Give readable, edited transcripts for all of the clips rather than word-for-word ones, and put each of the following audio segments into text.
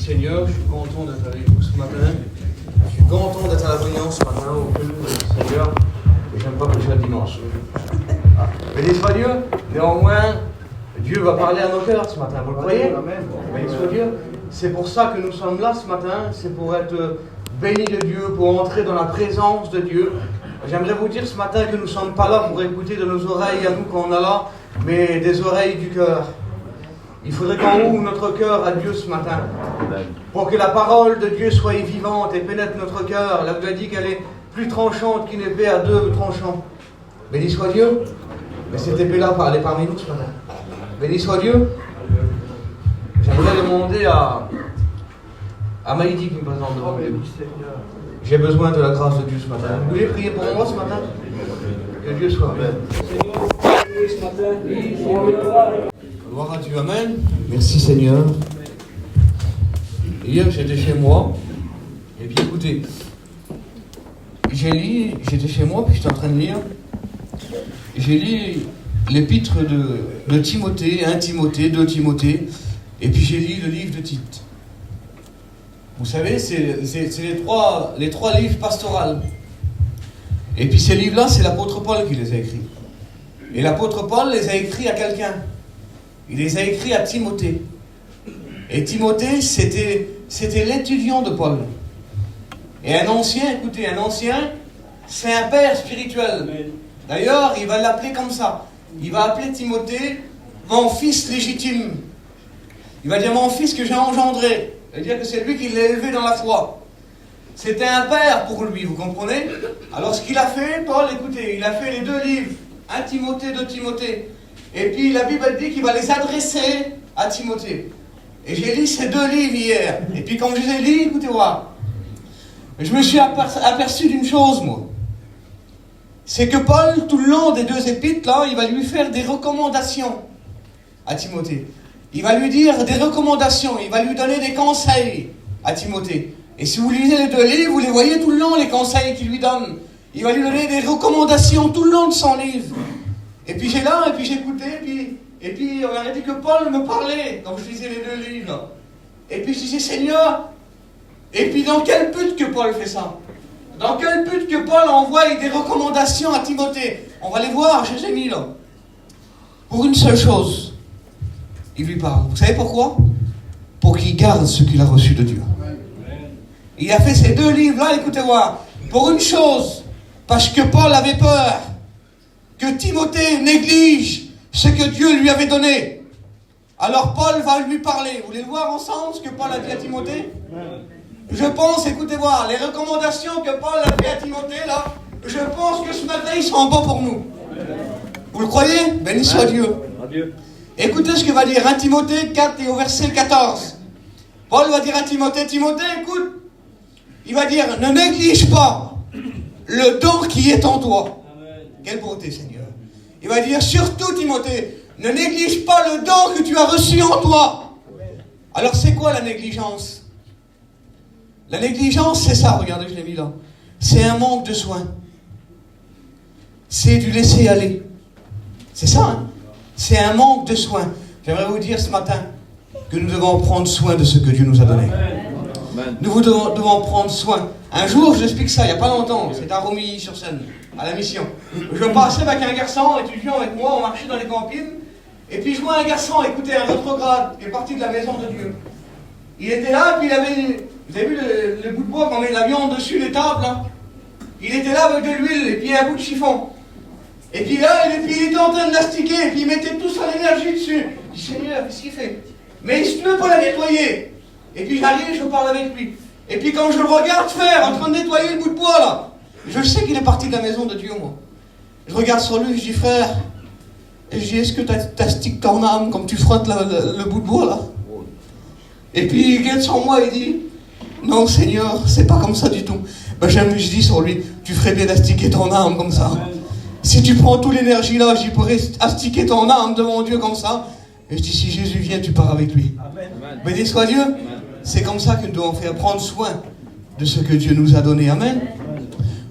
Seigneur, je suis content d'être avec vous ce matin. Je suis content d'être à la brillance ce matin au culte du Seigneur. Et j'aime pas que ce soit dimanche. Béni soit Dieu. Néanmoins, Dieu va parler à nos cœurs ce matin. Vous le croyez? Béni soit Dieu. C'est pour ça que nous sommes là ce matin. C'est pour être bénis de Dieu, pour entrer dans la présence de Dieu. J'aimerais vous dire ce matin que nous ne sommes pas là pour écouter de nos oreilles à nous quand on a là, mais des oreilles du cœur. Il faudrait qu'on ouvre notre cœur à Dieu ce matin, pour que la parole de Dieu soit vivante et pénètre notre cœur. La Bible a dit qu'elle est plus tranchante qu'une épée à deux tranchants. Béni soit Dieu. Mais cette épée-là elle est parmi nous ce matin. Béni soit Dieu. J'aimerais demander à Maïdi qui me présente devant Dieu. J'ai besoin de la grâce de Dieu ce matin. Vous voulez prier pour moi ce matin? Que Dieu soit amen. Gloire à Dieu, amen. Merci Seigneur. Hier j'étais chez moi, et puis écoutez, j'étais chez moi, puis j'étais en train de lire, j'ai lu l'épître de Timothée, 1 Timothée, 2 Timothée, et puis j'ai lu le livre de Tite. Vous savez, c'est les trois livres pastoraux. Et puis ces livres-là, c'est l'apôtre Paul qui les a écrits. Et l'apôtre Paul les a écrits à quelqu'un. Il les a écrits à Timothée. Et Timothée, c'était l'étudiant de Paul. Et un ancien, c'est un père spirituel. D'ailleurs, il va l'appeler comme ça. Il va appeler Timothée mon fils légitime. Il va dire mon fils que j'ai engendré. Il va dire que c'est lui qui l'a élevé dans la foi. C'était un père pour lui, vous comprenez? Alors ce qu'il a fait, Paul, écoutez, il a fait les 2 livres. 1 Timothée, 2 Timothée. Et puis la Bible dit qu'il va les adresser à Timothée. Et j'ai lu ces 2 livres hier. Et puis quand je les ai lus, écoutez voir, je me suis aperçu d'une chose, moi. C'est que Paul, tout le long des 2 épîtres, là, il va lui faire des recommandations à Timothée. Il va lui dire des recommandations, il va lui donner des conseils à Timothée. Et si vous lisez les 2 livres, vous les voyez tout le long, les conseils qu'il lui donne. Il va lui donner des recommandations tout le long de son livre. Et puis j'écoutais, et puis on a dit que Paul me parlait, donc je lisais les 2 livres. Et puis je disais, Seigneur, et puis dans quel but que Paul fait ça? Dans quel but que Paul envoie des recommandations à Timothée? On va les voir, je les ai mis là. Pour une seule chose, il lui parle. Vous savez pourquoi? Pour qu'il garde ce qu'il a reçu de Dieu. Il a fait ces 2 livres-là, écoutez voir, pour une chose, parce que Paul avait peur que Timothée néglige ce que Dieu lui avait donné. Alors Paul va lui parler. Vous voulez le voir ensemble, ce que Paul a dit à Timothée? Je pense, écoutez voir, les recommandations que Paul a fait à Timothée, là, je pense que ce matin, ils sont bons pour nous. Vous le croyez? Béni soit Dieu. Écoutez ce que va dire 1 Timothée 4 et au verset 14. Paul va dire à Timothée, Timothée, écoute, il va dire, ne néglige pas le don qui est en toi. Quelle beauté, Seigneur. Il va dire, surtout Timothée, ne néglige pas le don que tu as reçu en toi. Alors c'est quoi la négligence? La négligence, c'est ça, regardez, je l'ai mis là. C'est un manque de soin. C'est du laisser aller. C'est ça, hein? C'est un manque de soin. J'aimerais vous dire ce matin que nous devons prendre soin de ce que Dieu nous a donné. Nous devons prendre soin. Un jour, je vous explique ça, il n'y a pas longtemps, c'est à Romilly-sur-Seine, à la mission. Je passais avec un garçon étudiant avec moi, on marchait dans les campines, et puis je vois un garçon, écoutez, un rétrograde, qui est parti de la maison de Dieu. Il était là, puis il avait, vous avez vu le bout de bois qu'on met de la viande dessus, les tables, là? Il était là avec de l'huile, et puis un bout de chiffon. Et puis là, il était en train de l'astiquer, et puis il mettait tout son énergie dessus. Je dis, Seigneur, qu'est-ce qu'il fait? Mais il ne veut pas la nettoyer. Et puis j'arrive, je parle avec lui. Et puis quand je le regarde faire, en train de nettoyer le bout de bois là, je sais qu'il est parti de la maison de Dieu, moi. Je regarde sur lui, je dis, frère, et je dis, est-ce que tu astiques ton âme comme tu frottes le bout de bois là? Et puis il regarde sur moi et dit, non Seigneur, c'est pas comme ça du tout. Ben, je dis sur lui, tu ferais bien d'astiquer ton âme comme ça. Si tu prends toute l'énergie là, j'y pourrais astiquer ton âme devant Dieu comme ça. Et je dis, si Jésus vient, tu pars avec lui. Béni soit Dieu. C'est comme ça que nous devons faire, prendre soin de ce que Dieu nous a donné. Amen.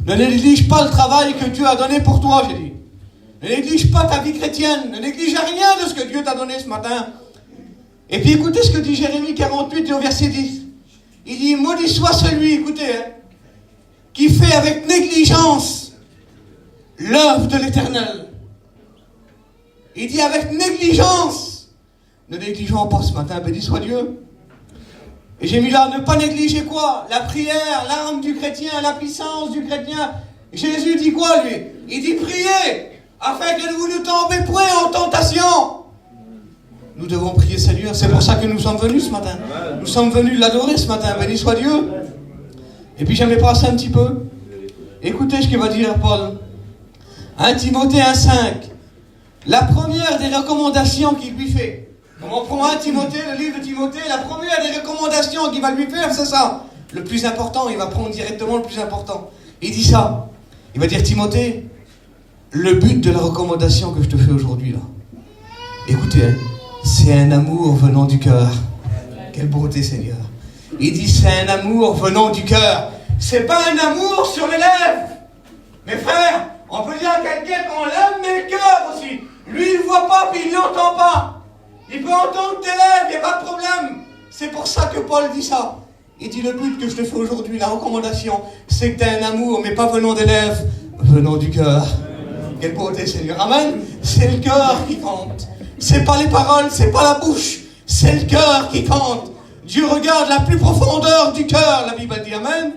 Ne néglige pas le travail que Dieu a donné pour toi, j'ai dit. Ne néglige pas ta vie chrétienne. Ne néglige rien de ce que Dieu t'a donné ce matin. Et puis écoutez ce que dit Jérémie 48 et au verset 10. Il dit, maudit soit celui, écoutez, hein, qui fait avec négligence l'œuvre de l'Éternel. Il dit avec négligence. Ne négligeons pas ce matin, béni soit Dieu. Et j'ai mis là, ne pas négliger quoi? La prière, l'arme du chrétien, la puissance du chrétien. Jésus dit quoi, lui? Il dit priez, afin que vous ne tombez point en tentation. Nous devons prier Seigneur, c'est pour ça que nous sommes venus ce matin. Nous sommes venus l'adorer ce matin, béni soit Dieu. Et puis j'aimerais passer un petit peu. Écoutez ce que va dire Paul. 1 Timothée 1,5. La première des recommandations qu'il lui fait. On prend 1 Timothée, le livre de Timothée, la première des recommandations qu'il va lui faire, c'est ça. Le plus important, il va prendre directement le plus important. Il dit ça. Il va dire, Timothée, le but de la recommandation que je te fais aujourd'hui, là, écoutez, hein, c'est un amour venant du cœur. Quelle beauté, Seigneur. Il dit, c'est un amour venant du cœur. C'est pas un amour sur les lèvres. Mes frères, on peut dire à quelqu'un qu'on l'aime, mais le cœur aussi. Lui, il ne voit pas, puis il n'entend pas. Il peut entendre tes lèvres, il n'y a pas de problème. C'est pour ça que Paul dit ça. Il dit, le but que je te fais aujourd'hui, la recommandation, c'est que tu as un amour, mais pas venant des lèvres, venant du cœur. Quelle beauté, Seigneur. Amen. C'est le cœur qui compte. C'est pas les paroles, c'est pas la bouche. C'est le cœur qui compte. Dieu regarde la plus profondeur du cœur, la Bible dit. Amen.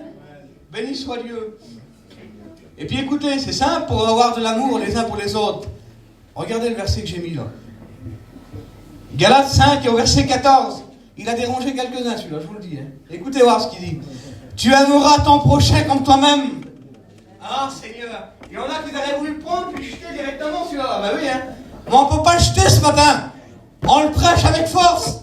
Béni soit Dieu. Et puis écoutez, c'est simple pour avoir de l'amour les uns pour les autres. Regardez le verset que j'ai mis là. Galates 5 et au verset 14. Il a dérangé quelques-uns celui-là, je vous le dis. Hein. Écoutez voir ce qu'il dit. Tu aimeras ton prochain comme toi-même. Ah Seigneur. Il y en a qui auraient voulu le prendre puis jeter directement celui-là. Ben oui, hein. Mais on ne peut pas le jeter ce matin. On le prêche avec force.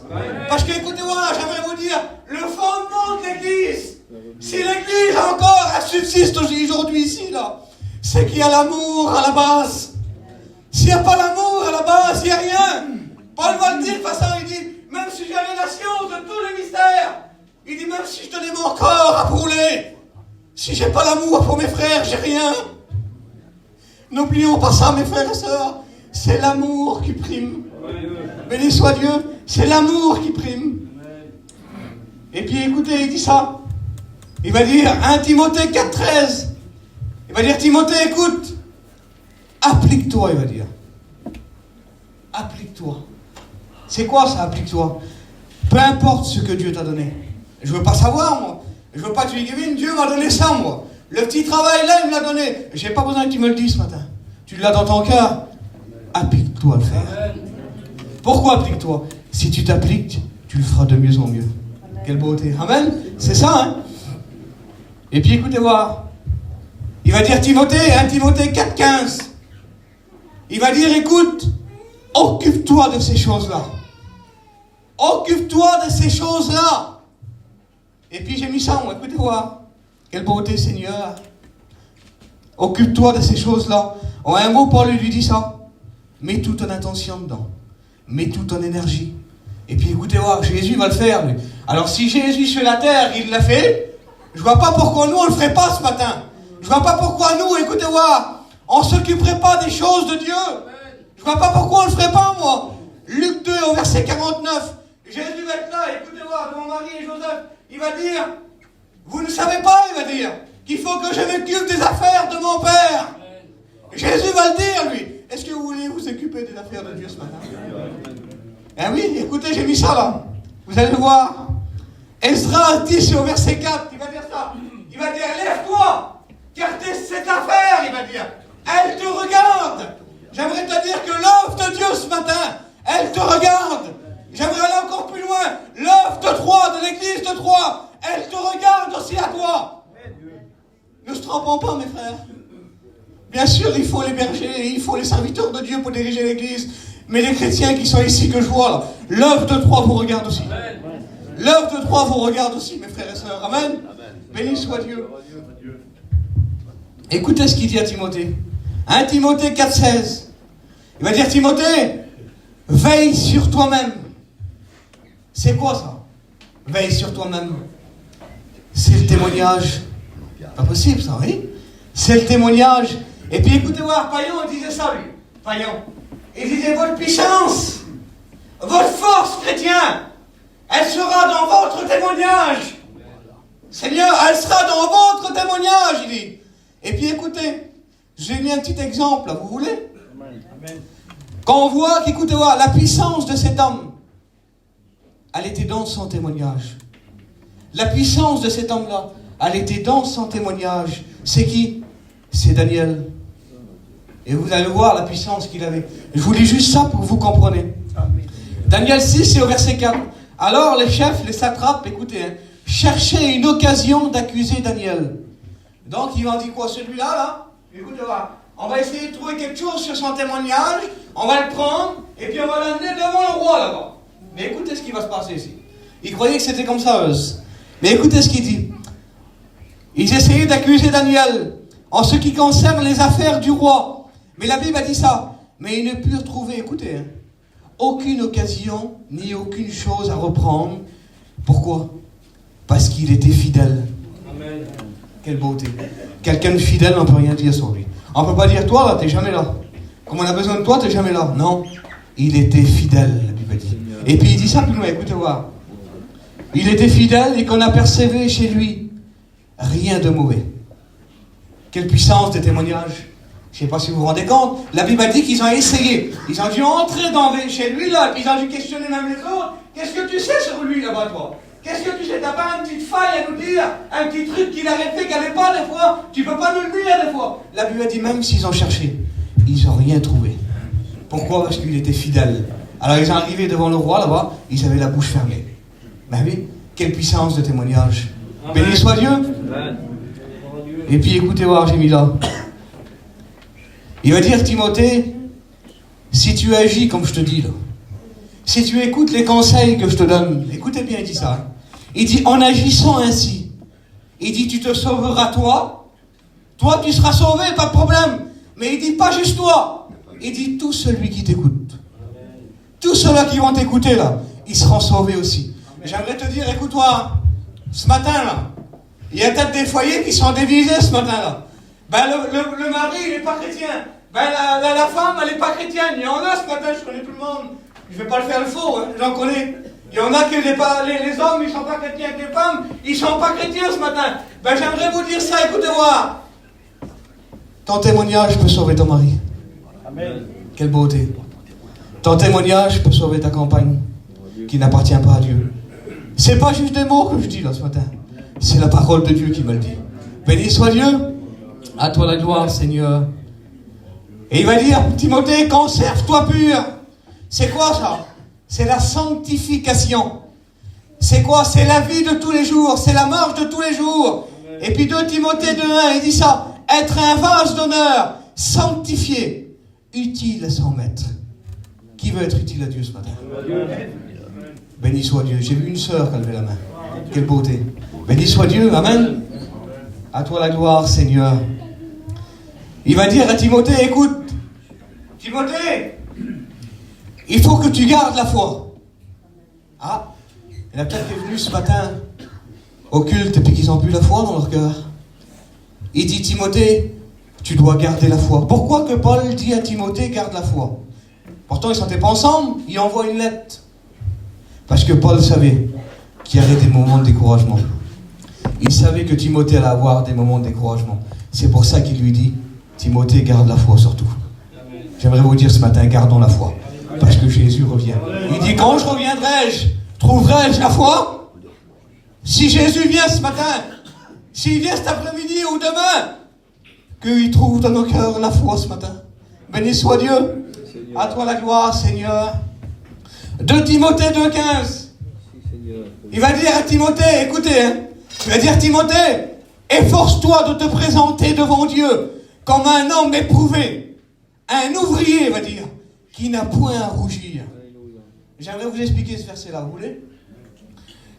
Parce que écoutez-moi, j'aimerais vous dire, le fondement de l'Église, si l'Église encore elle subsiste aujourd'hui ici, là, c'est qu'il y a l'amour à la base. S'il n'y a pas l'amour à la base, il n'y a rien. Paul va le dire de toute façon, il dit, même si j'avais la science de tous les mystères, il dit, même si je donnais mon corps à brûler, si j'ai pas l'amour pour mes frères, j'ai rien. N'oublions pas ça, mes frères et sœurs, c'est l'amour qui prime. Béni soit Dieu, c'est l'amour qui prime. Et puis écoutez, il dit ça. Il va dire 1 Timothée 4,13. Il va dire, Timothée, écoute, applique-toi, il va dire. Applique-toi. C'est quoi ça, applique-toi? Peu importe ce que Dieu t'a donné. Je veux pas savoir, moi. Je veux pas que tu dis, Kevin, Dieu m'a donné ça, moi. Le petit travail là, il me l'a donné. J'ai pas besoin que tu me le dises ce matin. Tu l'as dans ton cœur. Applique-toi à le faire. Pourquoi applique-toi? Si tu t'appliques, tu le feras de mieux en mieux. Amen. Quelle beauté. Amen. C'est ça, hein. Et puis écoutez voir. Il va dire Timothée, 1 Timothée 4,15. Il va dire, écoute, occupe-toi de ces choses-là. Occupe-toi de ces choses-là. Et puis j'ai mis ça, moi, écoutez voir. Quelle beauté, Seigneur. Occupe-toi de ces choses-là. En un mot, Paul lui dit ça. Mets toute ton attention dedans. Mets toute ton énergie. Et puis écoutez voir, Jésus va le faire, lui. Alors si Jésus sur la terre, il l'a fait, je vois pas pourquoi nous on le ferait pas ce matin. Je vois pas pourquoi nous, écoutez voir, on s'occuperait pas des choses de Dieu. Je vois pas pourquoi on le ferait pas, moi. Luc 2 au verset 49. Jésus va être là, écoutez voir, devant Marie et Joseph. Il va dire, vous ne savez pas, il va dire, qu'il faut que je m'occupe des affaires de mon Père. Jésus va le dire, lui. Est-ce que vous voulez vous occuper des affaires de Dieu ce matin? Eh oui, écoutez, j'ai mis ça là. Vous allez le voir. Esdras 10 au verset 4, il va dire ça. Il va dire, lève-toi, car cette affaire, il va dire, elle te regarde. J'aimerais te dire que l'œuvre de Dieu ce matin, elle te regarde. J'aimerais aller encore plus loin. L'œuvre de Troyes, de l'église de Troyes, elle te regarde aussi à toi. Ne se trompons pas, mes frères. Bien sûr, il faut les bergers, il faut les serviteurs de Dieu pour diriger l'église. Mais les chrétiens qui sont ici, que je vois là, l'œuvre de Troyes vous regarde aussi. L'œuvre de Troyes vous regarde aussi, mes frères et sœurs. Amen. Béni soit Dieu. Écoutez ce qu'il dit à Timothée. 1 Timothée 4,16. Il va dire, Timothée, veille sur toi-même. C'est quoi ça? Veille sur toi-même. C'est le témoignage. Pas possible ça, oui? C'est le témoignage. Et puis écoutez voir, Paillon disait ça, lui. Paillon. Il disait, votre puissance, votre force, chrétien, elle sera dans votre témoignage. Seigneur, elle sera dans votre témoignage, il dit. Et puis écoutez, j'ai mis un petit exemple, là, vous voulez? Amen. Quand on voit qu'écoutez-moi, la puissance de cet homme, elle était dans son témoignage. La puissance de cet homme-là, elle était dans son témoignage. C'est qui? C'est Daniel. Et vous allez voir la puissance qu'il avait. Je vous lis juste ça pour que vous compreniez. Daniel 6 et au verset 4. Alors les chefs, les satrapes, écoutez, cherchaient une occasion d'accuser Daniel. Donc ils m'ont dit quoi? Celui-là, là, écoutez-moi, on va essayer de trouver quelque chose sur son témoignage, on va le prendre, et puis on va l'amener devant le roi là-bas. Mais écoutez ce qui va se passer ici. Ils croyaient que c'était comme ça, eux. Mais écoutez ce qu'il dit. Ils essayaient d'accuser Daniel en ce qui concerne les affaires du roi. Mais la Bible a dit ça. Mais ils ne purent trouver, écoutez, aucune occasion ni aucune chose à reprendre. Pourquoi? Parce qu'il était fidèle. Amen. Quelle beauté. Quelqu'un de fidèle, on ne peut rien dire sur lui. On ne peut pas dire, toi, là, tu n'es jamais là. Comme on a besoin de toi, tu n'es jamais là. Non. Il était fidèle, la Bible dit. Et puis il dit ça plus loin, écoutez voir. Il était fidèle et qu'on a persévéré chez lui. Rien de mauvais. Quelle puissance de témoignage. Je ne sais pas si vous vous rendez compte. La Bible a dit qu'ils ont essayé. Ils ont dû entrer chez lui là, puis ils ont dû questionner même les autres. Qu'est-ce que tu sais sur lui là-bas, toi? Qu'est-ce que tu sais? T'as pas une petite faille à nous dire? Un petit truc qu'il avait fait, qu'il n'avait pas des fois? Tu peux pas nous le dire des fois? La Bible a dit même s'ils ont cherché, ils n'ont rien trouvé. Pourquoi? Parce qu'il était fidèle. Alors ils sont arrivés devant le roi là-bas, ils avaient la bouche fermée. Ben oui, quelle puissance de témoignage. Béni soit Dieu. Amen. Et puis écoutez voir, j'ai mis là. Il va dire, Timothée, si tu agis comme je te dis là, si tu écoutes les conseils que je te donne, écoutez bien, il dit ça. Il dit, en agissant ainsi, il dit, tu te sauveras toi tu seras sauvé, pas de problème. Mais il dit, pas juste toi. Il dit, tout celui qui t'écoute. Tous ceux-là qui vont t'écouter là, ils seront sauvés aussi. J'aimerais te dire, écoute-toi, ce matin là, il y a peut-être des foyers qui sont divisés ce matin là. Ben le mari, il n'est pas chrétien. Ben la femme, elle n'est pas chrétienne. Il y en a ce matin, je connais tout le monde. Je ne vais pas le faire le faux, hein, j'en connais. Il y en a qui, les hommes, ils ne sont pas chrétiens. Les femmes, ils ne sont pas chrétiens ce matin. Ben j'aimerais vous dire ça, écoutez-moi. Ton témoignage peut sauver ton mari. Amen. Quelle beauté. Ton témoignage peut sauver ta compagne qui n'appartient pas à Dieu. C'est pas juste des mots que je dis là ce matin. C'est la parole de Dieu qui me le dit. Béni soit Dieu. À toi la gloire, Seigneur. Et il va dire, Timothée, conserve-toi pur. C'est quoi ça? C'est la sanctification. C'est quoi? C'est la vie de tous les jours. C'est la marche de tous les jours. Et puis 2 Timothée 2:1, il dit ça. Être un vase d'honneur, sanctifié, utile à son maître. Qui veut être utile à Dieu ce matin? Béni soit Dieu. J'ai vu une sœur qui a levé la main. Quelle beauté. Béni soit Dieu. Amen. À toi la gloire, Seigneur. Il va dire à Timothée, écoute, Timothée, il faut que tu gardes la foi. Ah, il y en a peut-être qui est venu ce matin au culte et puis qu'ils n'ont plus la foi dans leur cœur. Il dit, Timothée, tu dois garder la foi. Pourquoi que Paul dit à Timothée, garde la foi? Pourtant, ils ne s'étaient pas ensemble, il envoie une lettre. Parce que Paul savait qu'il y avait des moments de découragement. Il savait que Timothée allait avoir des moments de découragement. C'est pour ça qu'il lui dit, Timothée, garde la foi surtout. J'aimerais vous dire ce matin, gardons la foi. Parce que Jésus revient. Il dit, quand je reviendrai-je, trouverai-je la foi? Si Jésus vient ce matin, s'il vient cet après-midi ou demain, qu'il trouve dans nos cœurs la foi ce matin. Béni soit Dieu. À toi la gloire, Seigneur. 2 Timothée 2:15. Il va dire à Timothée, écoutez, il va dire, Timothée, efforce-toi de te présenter devant Dieu comme un homme éprouvé, un ouvrier, va dire, qui n'a point à rougir. J'aimerais vous expliquer ce verset-là, vous voulez?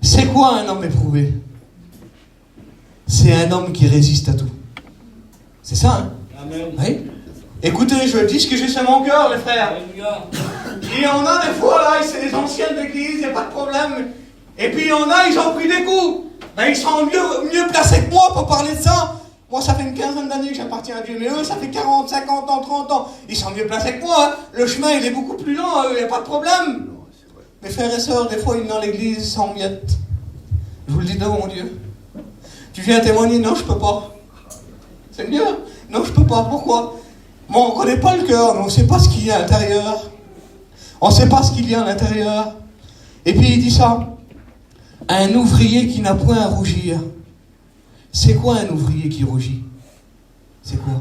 C'est quoi un homme éprouvé? C'est un homme qui résiste à tout. C'est ça, hein? Amen. Oui? Écoutez, je dis ce que j'ai sur mon cœur, les frères. Il y en a des fois, là, c'est les anciens de l'église, il n'y a pas de problème. Et puis il y en a, ils ont pris des coups. Ben, ils sont mieux placés que moi pour parler de ça. Moi, ça fait une quinzaine d'années que j'appartiens à Dieu, mais eux, ça fait 40, 50 ans, 30 ans. Ils sont mieux placés que moi. Hein. Le chemin, il est beaucoup plus lent, il n'y a pas de problème. Mes frères et sœurs, des fois, ils viennent dans l'église sans miettes. Je vous le dis devant mon Dieu. Tu viens témoigner? Non, je peux pas. C'est mieux. Non, je peux pas. Pourquoi? Bon, on connaît pas le cœur, mais on sait pas ce qu'il y a à l'intérieur. On sait pas ce qu'il y a à l'intérieur. Et puis il dit ça. Un ouvrier qui n'a point à rougir. C'est quoi un ouvrier qui rougit? C'est quoi?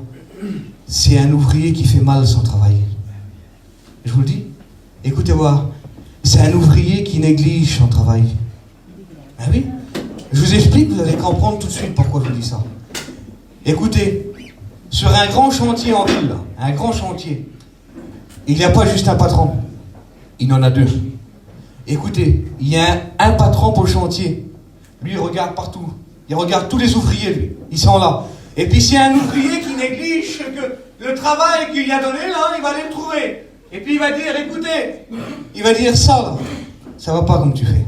C'est un ouvrier qui fait mal son travail. Je vous le dis. Écoutez voir. C'est un ouvrier qui néglige son travail. Ben oui. Je vous explique, vous allez comprendre tout de suite pourquoi je vous dis ça. Écoutez, sur un grand chantier en ville, un grand chantier, il n'y a pas juste un patron. Il en a deux. Écoutez, il y a un patron pour le chantier. Lui, il regarde partout. Il regarde tous les ouvriers, lui. Ils sont là. Et puis, s'il y a un ouvrier qui néglige le travail qu'il a donné, là, il va aller le trouver. Et puis, il va dire, écoutez, il va dire ça, là. Ça va pas comme tu fais.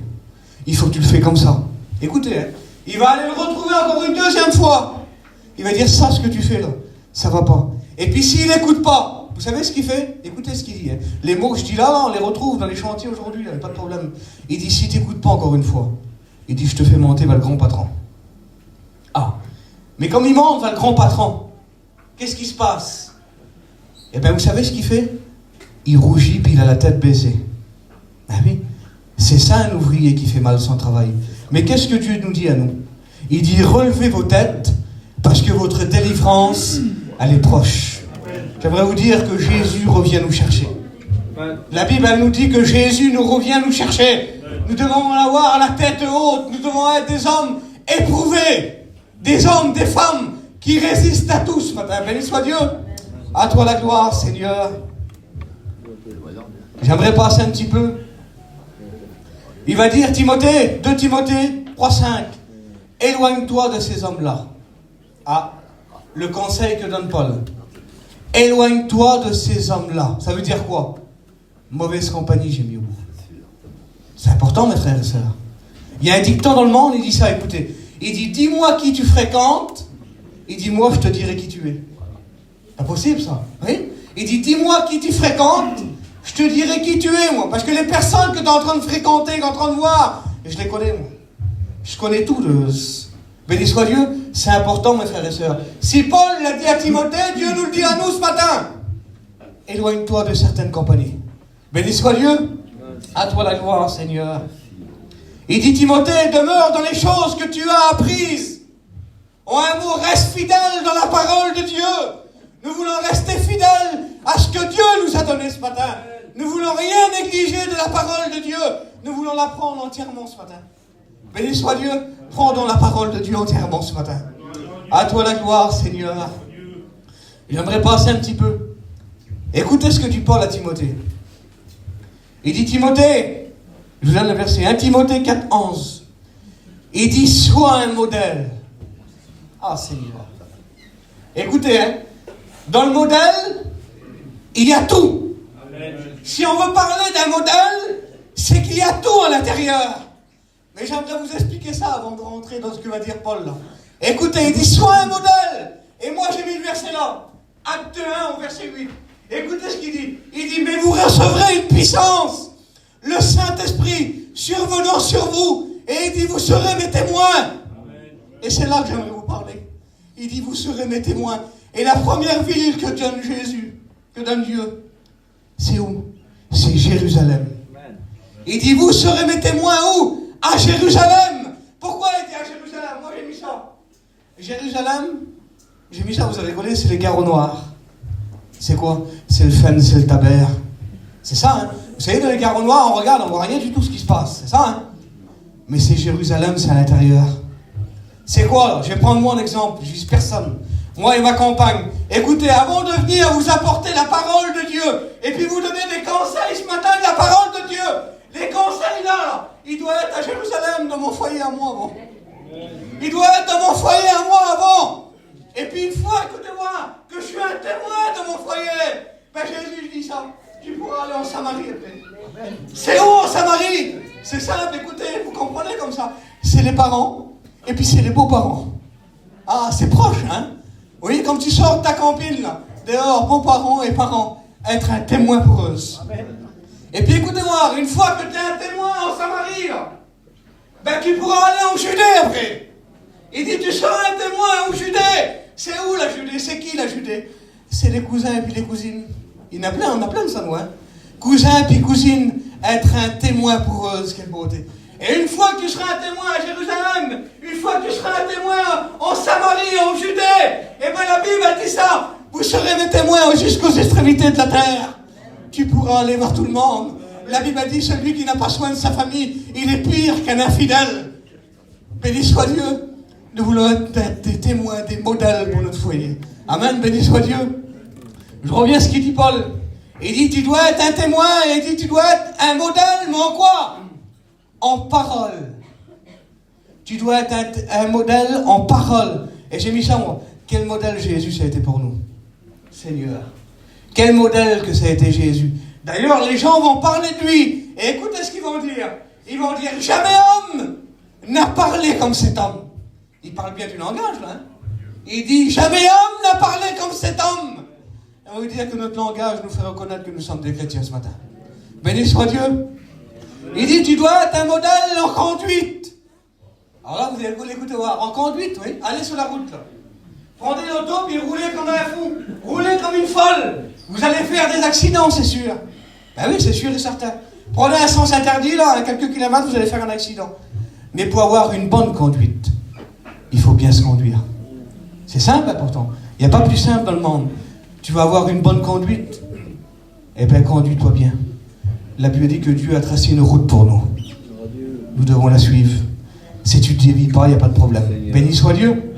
Il faut que tu le fais comme ça. Écoutez, hein, il va aller le retrouver encore une deuxième fois. Il va dire, ça, ce que tu fais, là, ça va pas. Et puis, s'il n'écoute pas, vous savez ce qu'il fait? Écoutez ce qu'il dit. Hein. Les mots que je dis là, on les retrouve dans les chantiers aujourd'hui, il n'y a pas de problème. Il dit, si tu n'écoutes pas encore une fois, il dit, je te fais monter vers le grand patron. Ah, mais comme il monte vers le grand patron, qu'est-ce qui se passe? Eh bien, vous savez ce qu'il fait? Il rougit, puis il a la tête baissée. Ben oui, c'est ça un ouvrier qui fait mal son travail. Mais qu'est-ce que Dieu nous dit à nous? Il dit, relevez vos têtes, parce que votre délivrance, elle est proche. J'aimerais vous dire que Jésus revient nous chercher. La Bible, elle nous dit que Jésus nous revient nous chercher. Nous devons avoir la tête haute. Nous devons être des hommes éprouvés. Des hommes, des femmes qui résistent à tout ce matin. Béni soit Dieu. À toi la gloire, Seigneur. J'aimerais passer un petit peu. Il va dire, Timothée, 2 Timothée 3,5. Éloigne-toi de ces hommes-là. Ah, le conseil que donne Paul. Éloigne-toi de ces hommes-là. Ça veut dire quoi? Mauvaise compagnie, j'ai mis au bout. C'est important, mes frères et sœurs. Il y a un dicton dans le monde, il dit ça, écoutez. Il dit, dis-moi qui tu fréquentes. Il dit, moi, je te dirai qui tu es. C'est possible, ça. Oui? Il dit, dis-moi qui tu fréquentes. Je te dirai qui tu es, moi. Parce que les personnes que tu es en train de fréquenter, que tu es en train de voir, je les connais, moi. Je connais tout de... Béni soit Dieu, c'est important, mes frères et sœurs. Si Paul l'a dit à Timothée, Dieu nous le dit à nous ce matin. Éloigne-toi de certaines compagnies. Béni soit Dieu. À toi la gloire, Seigneur. Il dit, Timothée, demeure dans les choses que tu as apprises. En un mot, reste fidèle dans la parole de Dieu. Nous voulons rester fidèles à ce que Dieu nous a donné ce matin. Nous voulons rien négliger de la parole de Dieu. Nous voulons la prendre entièrement ce matin. Béni soit Dieu, prends la parole de Dieu entièrement ce matin. À toi la gloire, Seigneur. J'aimerais passer un petit peu. Écoutez ce que dit Paul à Timothée. Il dit, Timothée, je vous donne le verset 1 Timothée 4,11. Il dit, sois un modèle. Ah, Seigneur. Écoutez, hein, dans le modèle, il y a tout. Amen. Si on veut parler d'un modèle, c'est qu'il y a tout à l'intérieur. Mais j'aimerais vous expliquer ça avant de rentrer dans ce que va dire Paul. Là. Écoutez, il dit, sois un modèle. Et moi, j'ai mis le verset là. Acte 1 au verset 8. Écoutez ce qu'il dit. Il dit, mais vous recevrez une puissance. Le Saint-Esprit survenant sur vous. Et il dit, vous serez mes témoins. Amen. Et c'est là que j'aimerais vous parler. Il dit, vous serez mes témoins. Et la première ville que donne Jésus, que donne Dieu, c'est où? C'est Jérusalem. Amen. Il dit, vous serez mes témoins où? À Jérusalem. Pourquoi il dit à Jérusalem? Moi j'ai mis ça. Jérusalem, j'ai mis ça, vous avez rigolé, c'est les garrots noirs. C'est quoi? C'est le Fen, c'est le Taber. C'est ça, hein? Vous savez, dans les garrots noirs, on regarde, on voit rien du tout ce qui se passe. C'est ça, hein? Mais c'est Jérusalem, c'est à l'intérieur. C'est quoi, là? Je vais prendre moi un exemple, je vise personne. Moi et ma compagne. Écoutez, avant de venir vous apporter la parole de Dieu, et puis vous donner des conseils ce matin de la parole de Dieu, les conseils là, il doit être à Jérusalem, dans mon foyer à moi avant. Il doit être dans mon foyer à moi avant. Et puis une fois, écoutez-moi, que je suis un témoin de mon foyer, ben Jésus dit ça, tu pourras aller en Samarie après. C'est où en Samarie? C'est simple, écoutez, vous comprenez comme ça. C'est les parents, et puis c'est les beaux-parents. Ah, c'est proche, hein? Vous voyez, comme tu sors de ta campine, là, dehors, beaux-parents et parents, être un témoin pour eux. Amen. Et puis écoutez-moi, une fois que tu es un témoin en Samarie, là, ben tu pourras aller en Judée après. Il dit, tu seras un témoin en Judée. C'est où la Judée? C'est qui la Judée? C'est les cousins et puis les cousines. Il y en a plein, on a plein de ça, nous. Hein. Cousins et puis cousines, être un témoin pour eux, quelle beauté. Et une fois que tu seras un témoin à Jérusalem, une fois que tu seras un témoin en Samarie, en Judée, et bien la Bible a dit ça, vous serez mes témoins jusqu'aux extrémités de la terre. Tu pourras aller voir tout le monde. La Bible a dit, celui qui n'a pas soin de sa famille, il est pire qu'un infidèle. Béni soit Dieu. Nous voulons être des témoins, des modèles pour notre foyer. Amen, béni soit Dieu. Je reviens à ce qu'il dit Paul. Il dit, tu dois être un témoin, et il dit, tu dois être un modèle, mais en quoi? En parole. Tu dois être un modèle en parole. Et j'ai mis ça, moi. Quel modèle Jésus ça a été pour nous? Seigneur. Quel modèle que ça a été Jésus. D'ailleurs, les gens vont parler de lui. Et écoutez ce qu'ils vont dire. Ils vont dire, jamais homme n'a parlé comme cet homme. Il parle bien du langage, là. Hein? Il dit, jamais homme n'a parlé comme cet homme. Et on veut dire que notre langage nous fait reconnaître que nous sommes des chrétiens ce matin. Béni soit Dieu. Il dit, tu dois être un modèle en conduite. Alors là, vous allez l'écouter voir. En conduite, oui. Allez sur la route, là. Prenez l'auto, puis roulez comme un fou. Roulez comme une folle. Vous allez faire des accidents, c'est sûr. Ben oui, c'est sûr et certain. Prenez un sens interdit, là, à quelques kilomètres, vous allez faire un accident. Mais pour avoir une bonne conduite, il faut bien se conduire. C'est simple, pourtant. Il n'y a pas plus simple dans le monde. Tu vas avoir une bonne conduite. Eh bien, conduis-toi bien. La Bible dit que Dieu a tracé une route pour nous. Nous devons la suivre. Si tu ne dévies pas, il n'y a pas de problème. Béni soit Dieu.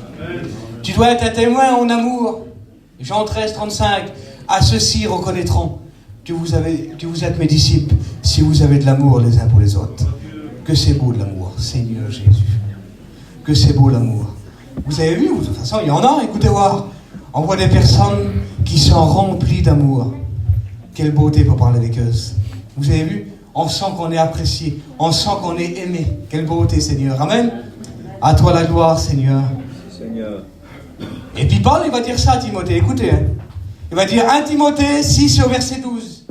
Tu dois être un témoin en amour. Jean 13, 35. À ceux-ci reconnaîtront que vous êtes mes disciples si vous avez de l'amour les uns pour les autres. Que c'est beau de l'amour, Seigneur Jésus. Que c'est beau l'amour. Vous avez vu, de toute façon, il y en a, écoutez voir. On voit des personnes qui sont remplies d'amour. Quelle beauté pour parler avec eux. Vous avez vu? On sent qu'on est apprécié. On sent qu'on est aimé. Quelle beauté, Seigneur. Amen. À toi la gloire, Seigneur. Seigneur. Et puis Paul, il va dire ça à Timothée. Écoutez, hein. Il va dire 1 Timothée 6 au verset 12.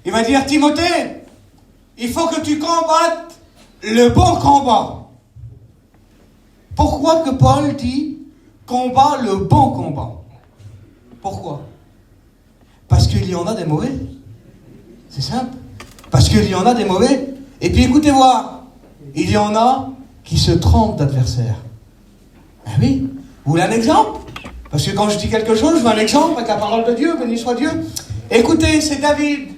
Il va dire, Timothée, il faut que tu combattes le bon combat. Pourquoi que Paul dit combat le bon combat? Pourquoi? Parce qu'il y en a des mauvais. C'est simple. Parce qu'il y en a des mauvais. Et puis écoutez voir, il y en a qui se trompent d'adversaire. Ben oui, vous voulez un exemple? Parce que quand je dis quelque chose, je veux un exemple avec la parole de Dieu, béni soit Dieu. Écoutez, c'est David.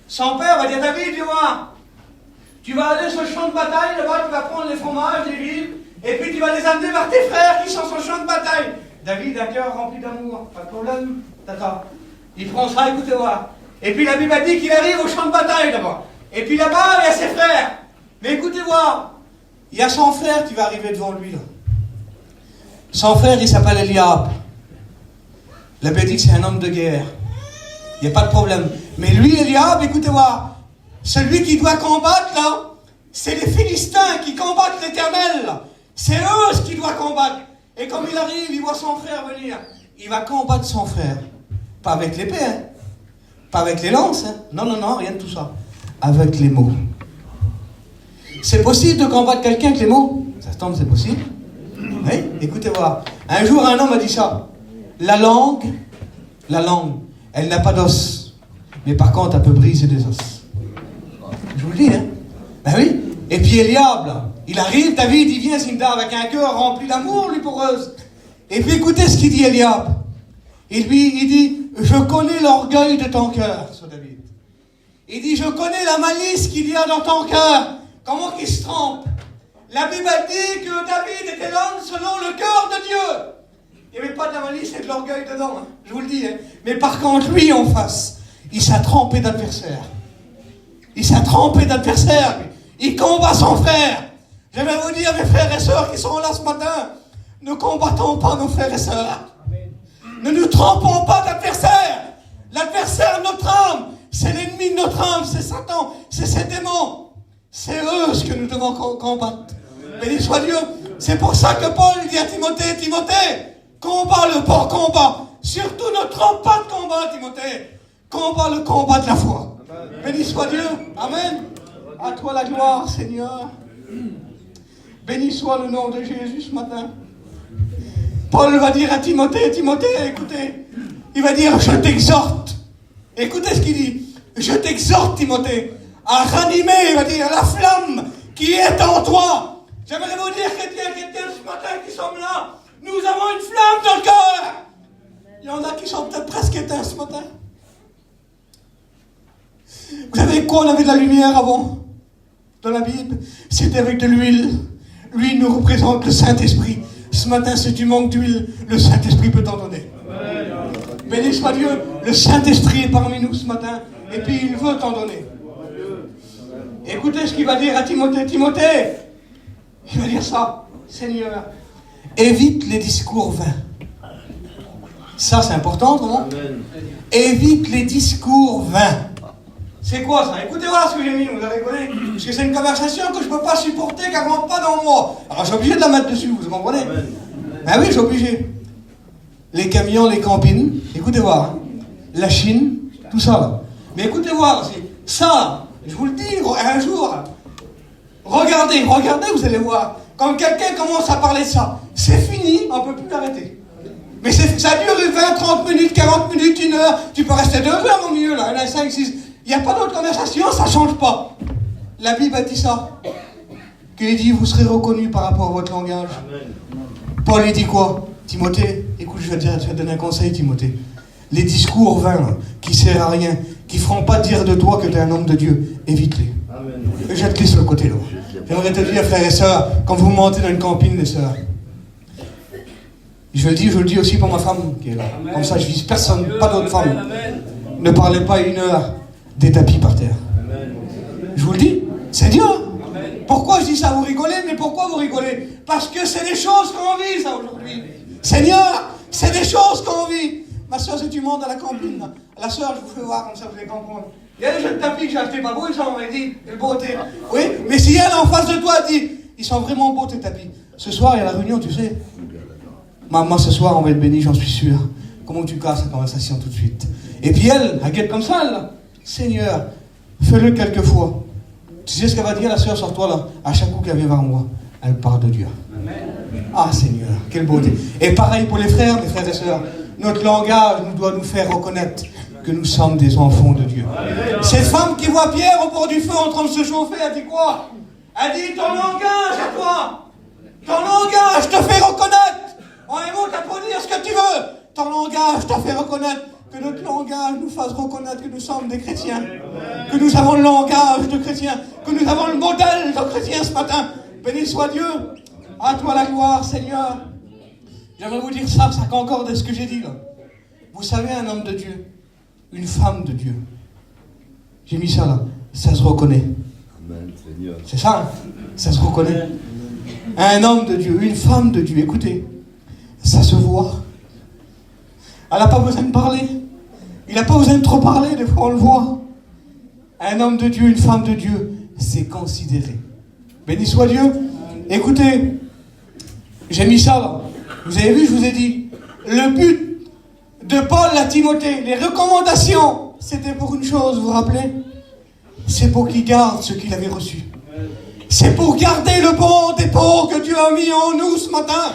Son père va dire, David, tu vois, tu vas aller sur le champ de bataille, là-bas, tu vas prendre les fromages, les livres, et puis tu vas les amener vers tes frères qui sont sur le champ de bataille. David a un cœur rempli d'amour, pas de problème, tata. Il prend ça, écoutez voir. Et puis la Bible a dit qu'il arrive au champ de bataille là-bas. Et puis là-bas, il y a ses frères. Mais écoutez voir, il y a son frère qui va arriver devant lui là. Son frère, il s'appelle Eliab. La Bible dit que c'est un homme de guerre. Il n'y a pas de problème. Mais lui, Eliab, écoutez voir, celui qui doit combattre là, c'est les Philistins qui combattent l'Éternel là. C'est eux qui doivent combattre. Et comme il arrive, il voit son frère venir. Il va combattre son frère. Pas avec l'épée, hein. Pas avec les lances, hein. Non, non, non, rien de tout ça. Avec les mots. C'est possible de combattre quelqu'un avec les mots? Ça se tombe, c'est possible. Oui, écoutez voir. Un jour, un homme a dit ça. La langue, elle n'a pas d'os. Mais par contre, elle peut briser des os. Je vous le dis, hein. Ben oui. Et puis Eliab, là, il arrive, David, il vient, Zinda, avec un cœur rempli d'amour, lui, pour eux. Et puis écoutez ce qu'il dit, Eliab. Il dit, je connais l'orgueil de ton cœur, sur David. Il dit, je connais la malice qu'il y a dans ton cœur. Comment qu'il se trompe? La Bible dit que David était l'homme selon le cœur de Dieu. Il n'y avait pas de la malice et de l'orgueil dedans, hein, je vous le dis. Hein. Mais par contre, lui, en face, il s'est trompé d'adversaire. Il s'est trompé d'adversaire. Il combat son frère. J'aimerais vous dire, mes frères et sœurs qui sont là ce matin, ne combattons pas nos frères et sœurs. Ne nous trompons pas d'adversaire. L'adversaire de notre âme, c'est l'ennemi de notre âme, c'est Satan, c'est ses démons. C'est eux ce que nous devons combattre. Béni soit Dieu. C'est pour ça que Paul dit à Timothée, Timothée, combat le bon combat. Surtout ne trompe pas de combat, Timothée. Combat le combat de la foi. Béni soit Dieu. Amen. À toi la gloire, Seigneur. Béni soit le nom de Jésus ce matin. Paul va dire à Timothée, écoutez, il va dire, je t'exhorte. Écoutez ce qu'il dit. Je t'exhorte, Timothée, à ranimer, il va dire, la flamme qui est en toi. J'aimerais vous dire, chrétiens, ce matin qui sommes là, nous avons une flamme dans le cœur. Il y en a qui sont peut-être presque éteints ce matin. Vous savez quoi, on avait de la lumière avant dans la Bible? C'était avec de l'huile. L'huile nous représente le Saint-Esprit. Ce matin, si tu manques d'huile, le Saint-Esprit peut t'en donner. Béni soit Dieu, le Saint-Esprit est parmi nous ce matin, et puis il veut t'en donner. Écoutez ce qu'il va dire à Timothée. Timothée, il va dire ça, Seigneur, évite les discours vains. Ça, c'est important, non? Évite les discours vains. C'est quoi ça? Écoutez, voilà ce que j'ai mis, vous allez connaître. Parce que c'est une conversation que je ne peux pas supporter, qu'elle ne rentre pas dans moi. Alors je suis obligé de la mettre dessus, vous comprenez? Ben oui, je suis obligé. Les camions, les campines, écoutez voir, hein. La Chine, tout ça là. Mais écoutez voir, ça, je vous le dis, un jour, regardez, vous allez voir. Quand quelqu'un commence à parler de ça, c'est fini, on ne peut plus l'arrêter. Mais ça dure 20, 30 minutes, 40 minutes, 1 heure, tu peux rester 2 heures au milieu là, il y en a 5, 6. Il n'y a pas d'autre conversation, ça ne change pas. La Bible a dit ça. Qu'il dit, vous serez reconnus par rapport à votre langage. Amen. Paul, il dit quoi? Timothée, écoute, je vais te donner un conseil, Timothée. Les discours vains, qui ne servent à rien, qui ne feront pas dire de toi que tu es un homme de Dieu, évite-les. Jette-les sur le côté, là. J'aimerais te dire, frères et sœurs, quand vous montez dans une campine, les sœurs, je le dis aussi pour ma femme qui est là. Amen. Comme ça, je vise personne, pas d'autre femme. Ne parlez pas 1 heure des tapis par terre. Amen. Je vous le dis, c'est Dieu. Amen. Pourquoi je dis ça? Vous rigolez, mais pourquoi vous rigolez? Parce que c'est des choses qu'on vit, ça, aujourd'hui. Seigneur, c'est des choses qu'on vit. Ma soeur, si tu montes à la campine, là, la soeur, je vous fais voir, comme ça vous allez comprendre. Il y a des jeunes tapis que j'ai achetés pas beaux, ils sont, on m'a dit, quelle beauté. Oui, mais si elle en face de toi dit, ils sont vraiment beaux tes tapis. Ce soir, il y a la réunion, tu sais. Maman, ce soir, on va être bénis, j'en suis sûr. Comment tu casses la conversation tout de suite? Et puis elle guette comme ça, elle, là. Seigneur, fais-le quelquefois. Tu sais ce qu'elle va dire, la sœur, sur toi, là? À chaque coup qu'elle vient vers moi, elle parle de Dieu. Amen. Ah, Seigneur, quelle beauté. Et pareil pour les frères et sœurs. Notre langage doit nous faire reconnaître que nous sommes des enfants de Dieu. Amen. Cette femme qui voit Pierre au bord du feu en train de se chauffer, elle dit quoi? Elle dit, ton langage à toi, ton langage te fait reconnaître. En un mot, t'as pour dire ce que tu veux. Ton langage t'a fait reconnaître. Que notre langage nous fasse reconnaître que nous sommes des chrétiens. Que nous avons le langage de chrétiens. Que nous avons le modèle de chrétiens ce matin. Béni soit Dieu. À toi la gloire, Seigneur. J'aimerais vous dire ça concorde à ce que j'ai dit là. Vous savez, un homme de Dieu, une femme de Dieu. J'ai mis ça là. Ça se reconnaît. Amen, Seigneur. C'est ça, hein? Ça se reconnaît. Un homme de Dieu, une femme de Dieu. Écoutez, ça se voit. Elle n'a pas besoin de parler. Il n'a pas besoin de trop parler, des fois on le voit. Un homme de Dieu, une femme de Dieu, c'est considéré. Béni soit Dieu. Écoutez, j'ai mis ça là. Vous avez vu, je vous ai dit, le but de Paul à Timothée, les recommandations, c'était pour une chose, vous vous rappelez? C'est pour qu'il garde ce qu'il avait reçu. C'est pour garder le bon dépôt que Dieu a mis en nous ce matin.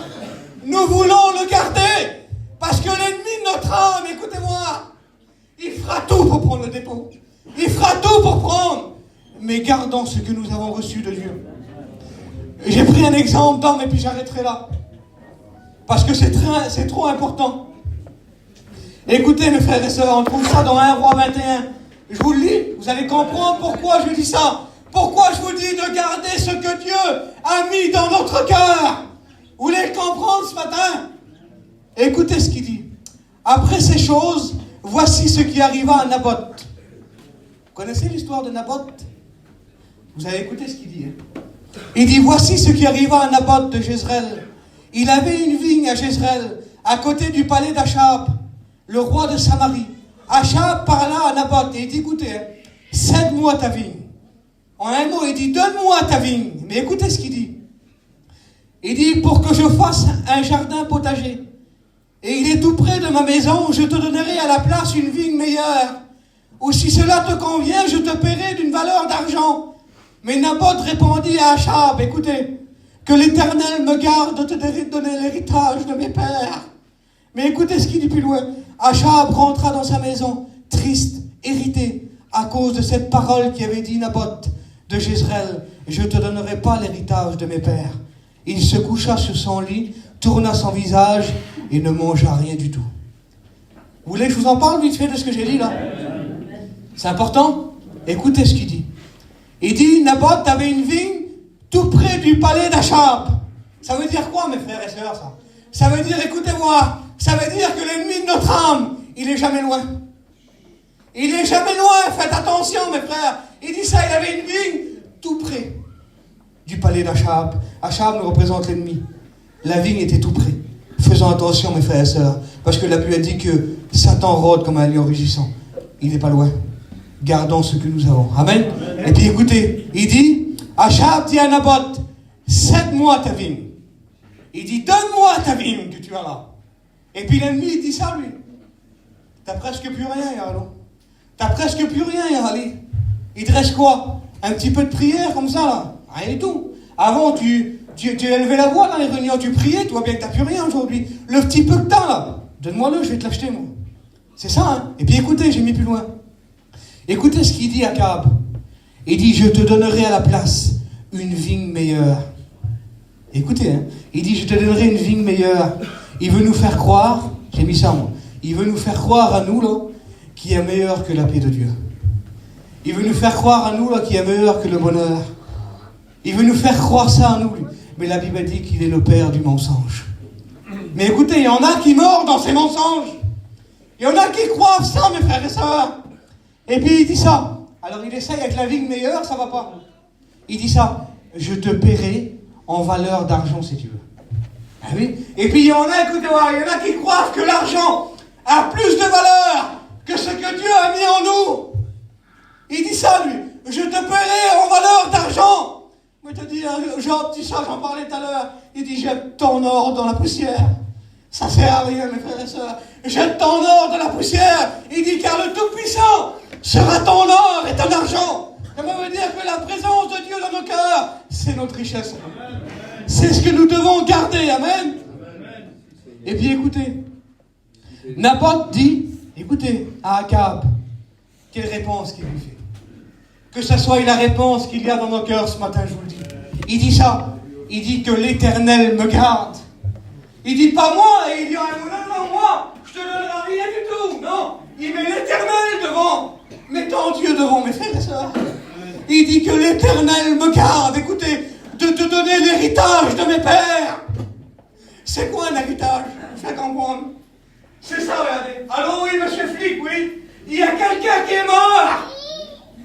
Nous voulons le garder. Parce que l'ennemi de notre âme, écoutez-moi, il fera tout pour prendre le dépôt. Il fera tout pour prendre. Mais gardons ce que nous avons reçu de Dieu. J'ai pris un exemple d'homme et puis j'arrêterai là. Parce que c'est trop important. Écoutez mes frères et sœurs, on trouve ça dans 1 Roi 21. Je vous le lis, vous allez comprendre pourquoi je dis ça. Pourquoi je vous dis de garder ce que Dieu a mis dans notre cœur. Vous voulez le comprendre ce matin? Écoutez ce qu'il dit. Après ces choses, voici ce qui arriva à Naboth. Vous connaissez l'histoire de Naboth? Vous avez écouté ce qu'il dit. Hein? Il dit, voici ce qui arriva à Naboth de Jezreel. Il avait une vigne à Jezreel, à côté du palais d'Achab, le roi de Samarie. Achab parla à Naboth et il dit, écoutez, hein, cède-moi ta vigne. En un mot, il dit, donne-moi ta vigne. Mais écoutez ce qu'il dit. Il dit, pour que je fasse un jardin potager. Et il est tout près de ma maison, je te donnerai à la place une vigne meilleure. Ou si cela te convient, je te paierai d'une valeur d'argent. Mais Naboth répondit à Achab, écoutez, Que l'Éternel me garde de te donner l'héritage de mes pères. Mais écoutez ce qu'il dit plus loin. Achab rentra dans sa maison, triste, irrité, à cause de cette parole qui avait dit Naboth de Jezreel. Je ne te donnerai pas l'héritage de mes pères. Il se coucha sur son lit, tourna son visage et ne mangea rien du tout. Vous voulez que je vous en parle vite fait de ce que j'ai dit là? C'est important? Écoutez ce qu'il dit. Il dit, Naboth avait une vigne tout près du palais d'Achab. Ça veut dire quoi, mes frères et sœurs, ça? Ça veut dire, écoutez-moi, ça veut dire que l'ennemi de notre âme, il est jamais loin. Il est jamais loin, faites attention, mes frères. Il dit ça, il avait une vigne tout près du palais d'Achab. Achab nous représente l'ennemi. La vigne était tout près. Faisons attention, mes frères et sœurs, parce que la Bible a dit que Satan rôde comme un lion rugissant. Il n'est pas loin. Gardons ce que nous avons. Amen. Et puis écoutez, il dit, Achab dit à Naboth, cède-moi ta vigne. Il dit, donne-moi ta vigne que tu as là. Et puis l'ennemi, il dit ça, lui. T'as presque plus rien, Yarlo. T'as presque plus rien, Yarali. Il te reste quoi? Un petit peu de prière comme ça, là. Rien du tout. Avant, tu élevais la voix dans les réunions, tu priais, tu vois bien que t'as plus rien aujourd'hui. Le petit peu de temps, là, donne-moi-le, je vais te l'acheter, moi. C'est ça, hein. Et puis écoutez, j'ai mis plus loin. Écoutez ce qu'il dit à Achab. Il dit, je te donnerai à la place une vigne meilleure. Écoutez, hein. Il dit, je te donnerai une vigne meilleure. Il veut nous faire croire, j'ai mis ça moi, il veut nous faire croire à nous, là, qui est meilleur que la paix de Dieu. Il veut nous faire croire à nous, là, qui est meilleur que le bonheur. Il veut nous faire croire ça à nous, lui. Mais la Bible dit qu'il est le père du mensonge. Mais écoutez, il y en a qui mordent dans ces mensonges. Il y en a qui croient ça, mes frères et sœurs. Et puis il dit ça. Alors il essaye avec la vigne meilleure, ça va pas. Il dit ça. Je te paierai en valeur d'argent si tu veux. Ah oui. Et puis il y en a, écoutez-moi, il y en a qui croient que l'argent a plus de valeur que ce que Dieu a mis en nous. Il dit ça, lui. Je te paierai en valeur d'argent. Moi, je te dis, Job dit ça, j'en parlais tout à l'heure. Il dit, jette ton or dans la poussière. Ça sert à rien, mes frères et sœurs. Jette ton or dans la poussière. Il dit, car le Tout-Puissant sera ton or et ton argent. Ça veut dire que la présence de Dieu dans nos cœurs, c'est notre richesse. C'est ce que nous devons garder. Amen. Et puis écoutez, Naboth dit, écoutez, à Achab, quelle réponse qu'il lui fait. Que ce soit la réponse qu'il y a dans nos cœurs ce matin, je vous le dis. Il dit ça. Il dit que l'Éternel me garde. Il dit pas moi, et il dit non, moi, je te donnerai rien du tout. Non, il met l'Éternel devant. Mettons Dieu devant, mes frères et sœurs. Il dit que l'Éternel me garde. Écoutez, de te donner l'héritage de mes pères. C'est quoi un héritage? Fais comprendre. C'est ça, regardez. Allô, oui, monsieur flic, oui. Il y a quelqu'un qui est mort.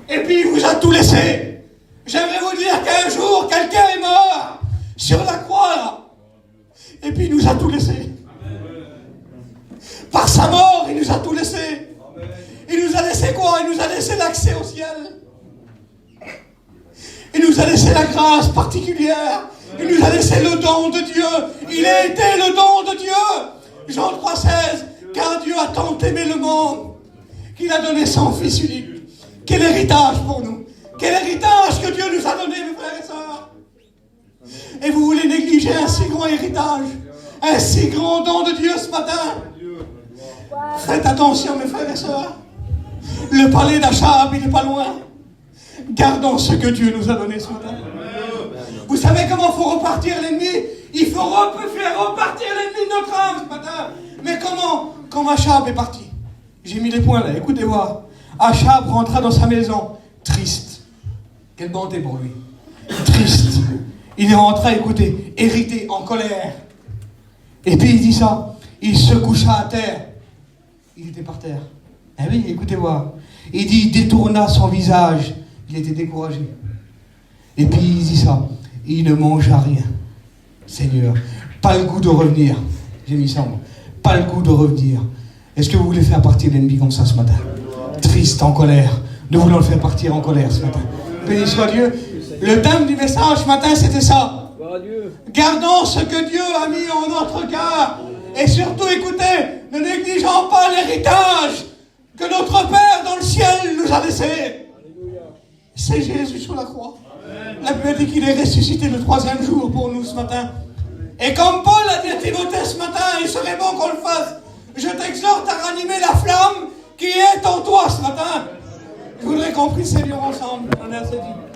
Et puis il vous a tout laissé. J'aimerais vous dire qu'un jour, quelqu'un est mort. Sur la croix, là. Et puis il nous a tout laissé. Par sa mort, il nous a tout laissé. Il nous a laissé quoi? Il nous a laissé l'accès au ciel. Il nous a laissé la grâce particulière. Il nous a laissé le don de Dieu. Il a été le don de Dieu. Jean 3,16. Car Dieu a tant aimé le monde qu'il a donné son Fils unique. Quel héritage pour nous. Quel héritage que Dieu nous a donné, mes frères et sœurs. Et vous voulez négliger un si grand héritage, un si grand don de Dieu ce matin. Faites attention, mes frères et sœurs. Le palais d'Achab, il n'est pas loin. Gardons ce que Dieu nous a donné ce matin. Vous savez comment il faut repartir l'ennemi? Il faut faire repartir l'ennemi de notre âme ce matin. Mais comment? Comme Achab est parti. J'ai mis les points là, écoutez-moi. Achab rentra dans sa maison, triste. Quelle bonté pour lui. Triste. Il est rentré, écoutez, irrité, en colère. Et puis il dit ça. Il se coucha à terre. Il était par terre. Eh oui, écoutez-moi. Il dit, il détourna son visage. Il était découragé. Et puis il dit ça. Il ne mangea rien. Seigneur, pas le goût de revenir. J'ai mis ça moi. Pas le goût de revenir. Est-ce que vous voulez faire partir l'ennemi comme ça ce matin? Triste, en colère. Nous voulons le faire partir en colère ce matin. Béni soit Dieu. Le thème du message ce matin, c'était ça. Gardons ce que Dieu a mis en notre cœur. Et surtout, écoutez, ne négligeons pas l'héritage que notre Père dans le ciel nous a laissé. C'est Jésus sur la croix. La Bible dit qu'il est ressuscité le 3e jour pour nous ce matin. Et comme Paul a dit à Timothée ce matin, il serait bon qu'on le fasse. Je t'exhorte à ranimer la flamme qui est en toi ce matin. Je voudrais qu'on prie le Seigneur ensemble. On est assez dit.